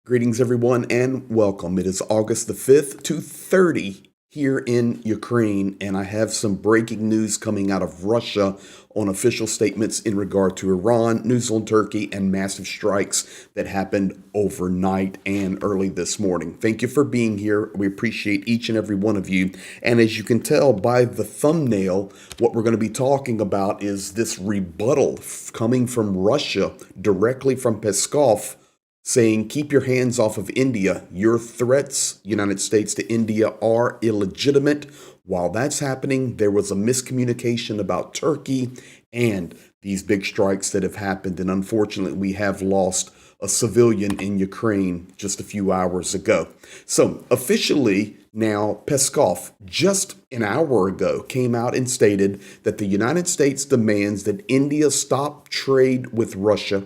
Greetings, everyone, and welcome. It is August the 5th, 2:30 here in Ukraine, and I have some breaking news coming out of Russia on official statements in regard to Iran, news on Turkey, and massive strikes that happened overnight and early this morning. Thank you for being here. We appreciate each and every one of you. And as you can tell by the thumbnail, what we're going to be talking about is this rebuttal coming from Russia directly from Peskov, saying, keep your hands off of India. Your threats, United States to India, are illegitimate. While that's happening, there was a miscommunication about Turkey and these big strikes that have happened. And unfortunately, we have lost a civilian in Ukraine just a few hours ago. So officially now, Peskov, just an hour ago, came out and stated that the United States demands that India stop trade with Russia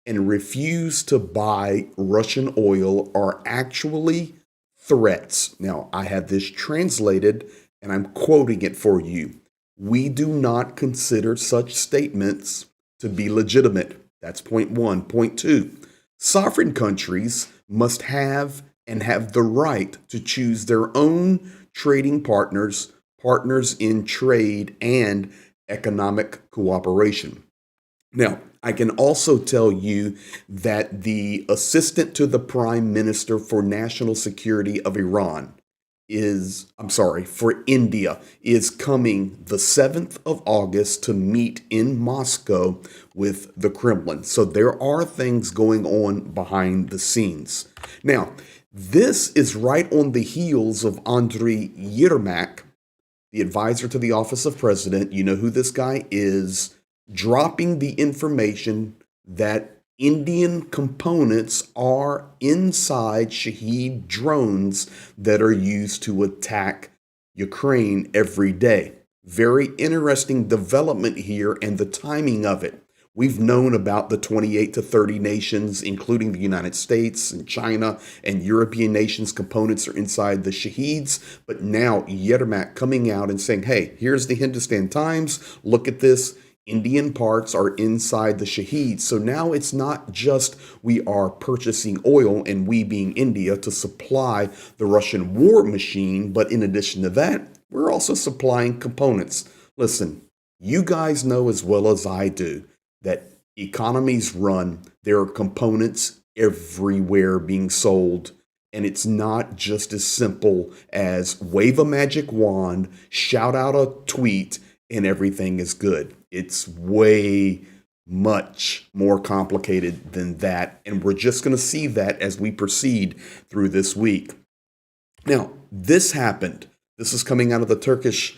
and refuse to buy Russian oil are actually threats. Now, I have this translated and I'm quoting it for you. We do not consider such statements to be legitimate. That's point one. Point two, sovereign countries must have and have the right to choose their own trading partners, partners in trade and economic cooperation. Now, I can also tell you that the assistant to the prime minister for national security of Iran for India, is coming the 7th of August to meet in Moscow with the Kremlin. So there are things going on behind the scenes. Now, this is right on the heels of Andriy Yermak, the advisor to the office of president. You know who this guy is, dropping the information that Indian components are inside Shahed drones that are used to attack Ukraine every day. Very interesting development here and the timing of it. We've known about the 28 to 30 nations, including the United States and China and European nations, components are inside the Shaheds. But now Yermak coming out and saying, hey, here's the Hindustan Times. Look at this. Indian parts are inside the Shahed. So now it's not just we are purchasing oil, and we being India, to supply the Russian war machine, but in addition to that, we're also supplying components. Listen, you guys know as well as I do that economies run, there are components everywhere being sold. And it's not just as simple as wave a magic wand, shout out a tweet, and everything is good. It's way much more complicated than that. And we're just going to see that as we proceed through this week. Now, this happened. This is coming out of the Turkish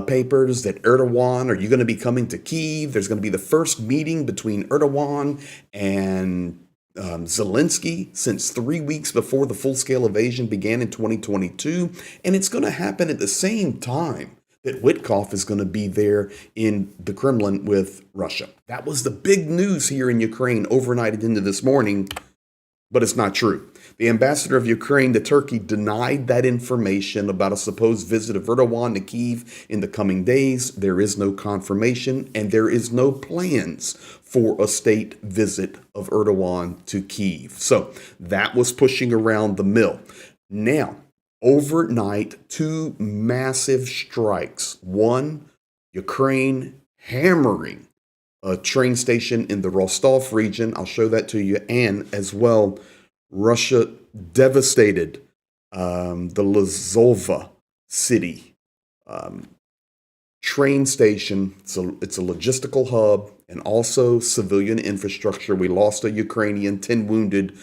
papers that Erdogan, are you going to be coming to Kyiv? There's going to be the first meeting between Erdogan and Zelensky since 3 weeks before the full-scale invasion began in 2022. And it's going to happen at the same time that Witkoff is going to be there in the Kremlin with Russia. That was the big news here in Ukraine overnight into this morning, but it's not true. The ambassador of Ukraine to Turkey denied that information about a supposed visit of Erdogan to Kyiv in the coming days. There is no confirmation, and there is no plans for a state visit of Erdogan to Kyiv. So that was pushing around the mill. Now, overnight, two massive strikes. One, Ukraine hammering a train station in the Rostov region. I'll show that to you. And as well, Russia devastated the Lozova city train station. It's a logistical hub and also civilian infrastructure. We lost a Ukrainian, 10 wounded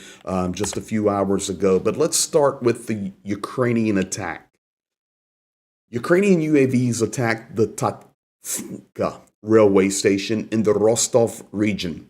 just a few hours ago. But let's start with the Ukrainian attack. Ukrainian UAVs attacked the Tatka railway station in the Rostov region.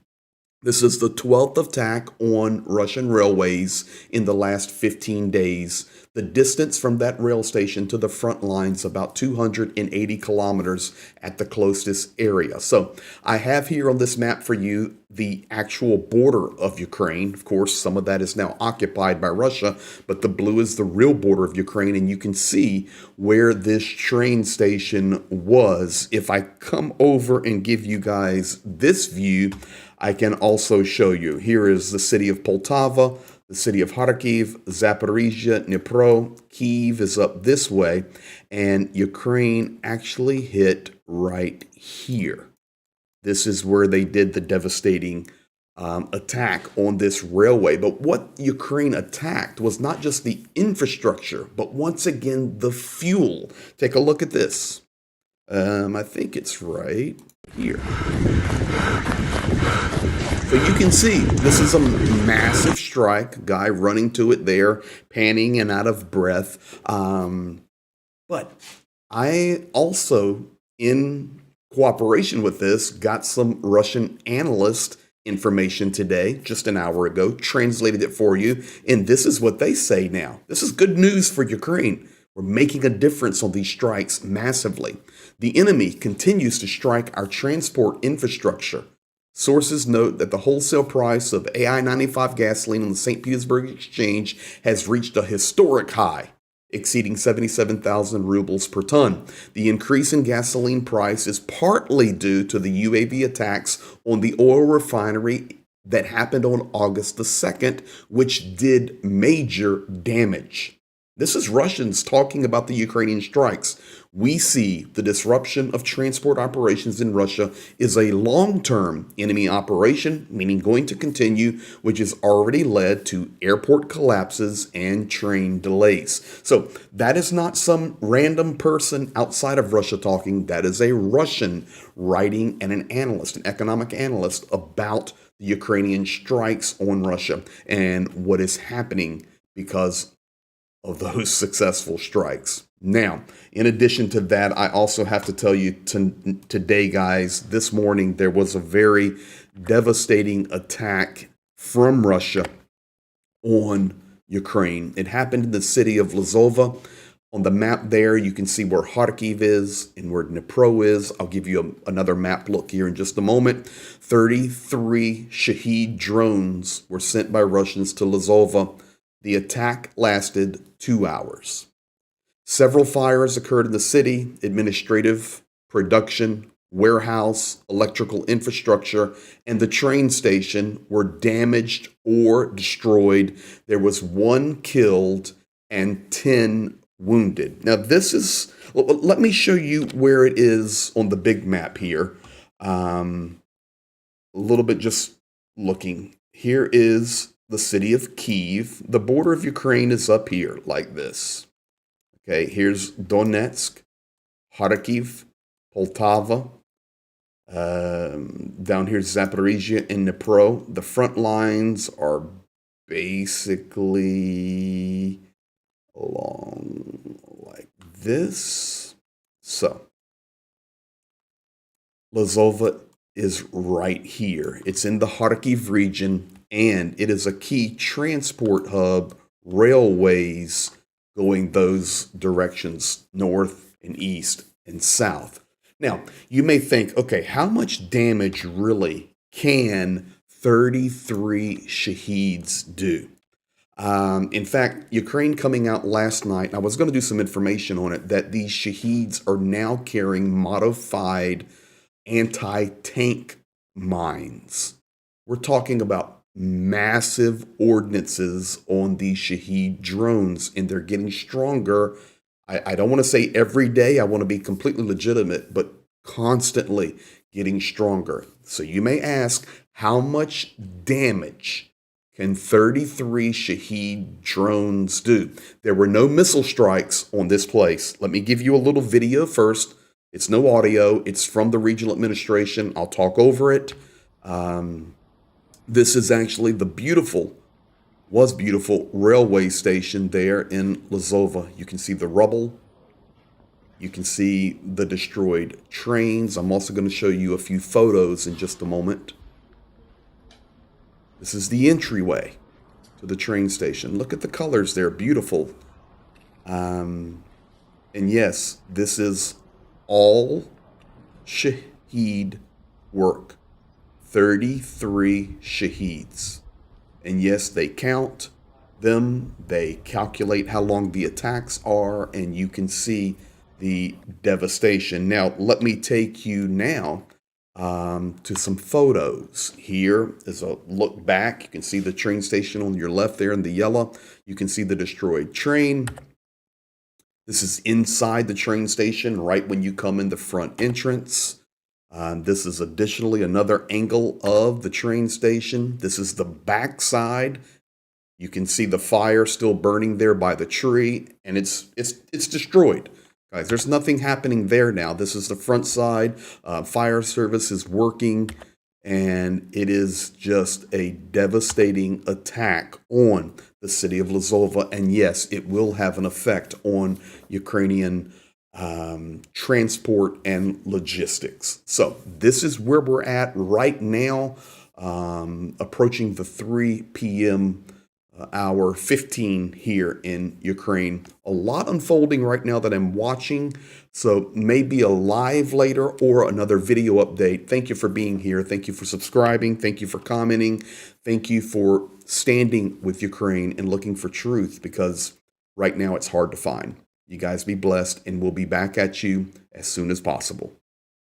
This is the 12th attack on Russian railways in the last 15 days. The distance from that rail station to the front lines about 280 kilometers at the closest area. So I have here on this map for you the actual border of Ukraine. Of course, some of that is now occupied by Russia, but the blue is the real border of Ukraine, and you can see where this train station was. If I come over and give you guys this view, I can also show you. Here is the city of Poltava. the city of Kharkiv, Zaporizhia, Dnipro, Kyiv is up this way, and Ukraine actually hit right here. This is where they did the devastating attack on this railway. But what Ukraine attacked was not just the infrastructure, but once again, the fuel. Take a look at this. I think it's right here. So you can see this is a massive strike. Guy running to it there, panting and out of breath. But I also, in cooperation with this, got some Russian analyst information today, just an hour ago, translated it for you. And this is what they say now. This is good news for Ukraine. We're making a difference on these strikes massively. The enemy continues to strike our transport infrastructure. Sources note that the wholesale price of AI 95 gasoline on the St. Petersburg Exchange has reached a historic high, exceeding 77,000 rubles per ton. The increase in gasoline price is partly due to the UAV attacks on the oil refinery that happened on August the 2nd, which did major damage. This is Russians talking about the Ukrainian strikes. We see the disruption of transport operations in Russia is a long-term enemy operation, meaning going to continue, which has already led to airport collapses and train delays. So that is not some random person outside of Russia talking. That is a Russian writing and an analyst, an economic analyst, about the Ukrainian strikes on Russia and what is happening because of those successful strikes. Now, in addition to that, I also have to tell you today, guys, this morning, there was a very devastating attack from Russia on Ukraine. It happened in the city of Lozova. On the map there, you can see where Kharkiv is and where Dnipro is. I'll give you another map look here in just a moment. 33 Shahed drones were sent by Russians to Lozova. The attack lasted 2 hours. Several fires occurred in the city. Administrative, production, warehouse, electrical infrastructure, and the train station were damaged or destroyed. There was 1 killed and 10 wounded. Now let me show you where it is on the big map here. A little bit just looking. Here is the city of Kyiv. The border of Ukraine is up here like this. Okay, here's Donetsk, Kharkiv, Poltava. Down here's Zaporizhia and Dnipro. The front lines are basically along like this. So, Lozova is right here. It's in the Kharkiv region, and it is a key transport hub, railways going those directions, north and east and south. Now, you may think, okay, how much damage really can 33 Shaheeds do? In fact, Ukraine coming out last night, I was going to do some information on it, that these Shaheeds are now carrying modified anti-tank mines. We're talking about massive ordnances on these Shahed drones, and they're getting stronger. I don't want to say every day, I want to be completely legitimate, but constantly getting stronger. So you may ask, how much damage can 33 Shahed drones do? There were no missile strikes on this place. Let me give you a little video first. It's no audio. It's from the regional administration. I'll talk over it. This is actually the beautiful railway station there in Lozova. You can see the rubble. You can see the destroyed trains. I'm also going to show you a few photos in just a moment. This is the entryway to the train station. Look at the colors. They're beautiful. And yes, this is all Shahed work. 33 Shaheeds. And yes, they count them. They calculate how long the attacks are, and you can see the devastation. Now, let me take you now to some photos. Here is a look back. You can see the train station on your left there in the yellow. You can see the destroyed train. This is inside the train station right when you come in the front entrance. This is additionally another angle of the train station. This is the back side. You can see the fire still burning there by the tree, and it's destroyed. Guys, there's nothing happening there now. This is the front side. Fire service is working, and it is just a devastating attack on the city of Lozova. And yes, it will have an effect on Ukrainian transport and logistics. So this is where we're at right now, approaching the 3 p.m. Hour 15 here in Ukraine. A lot unfolding right now that I'm watching. So maybe a live later or another video update. Thank you for being here. Thank you for subscribing. Thank you for commenting. Thank you for standing with Ukraine and looking for truth, because right now it's hard to find. You guys be blessed, and we'll be back at you as soon as possible.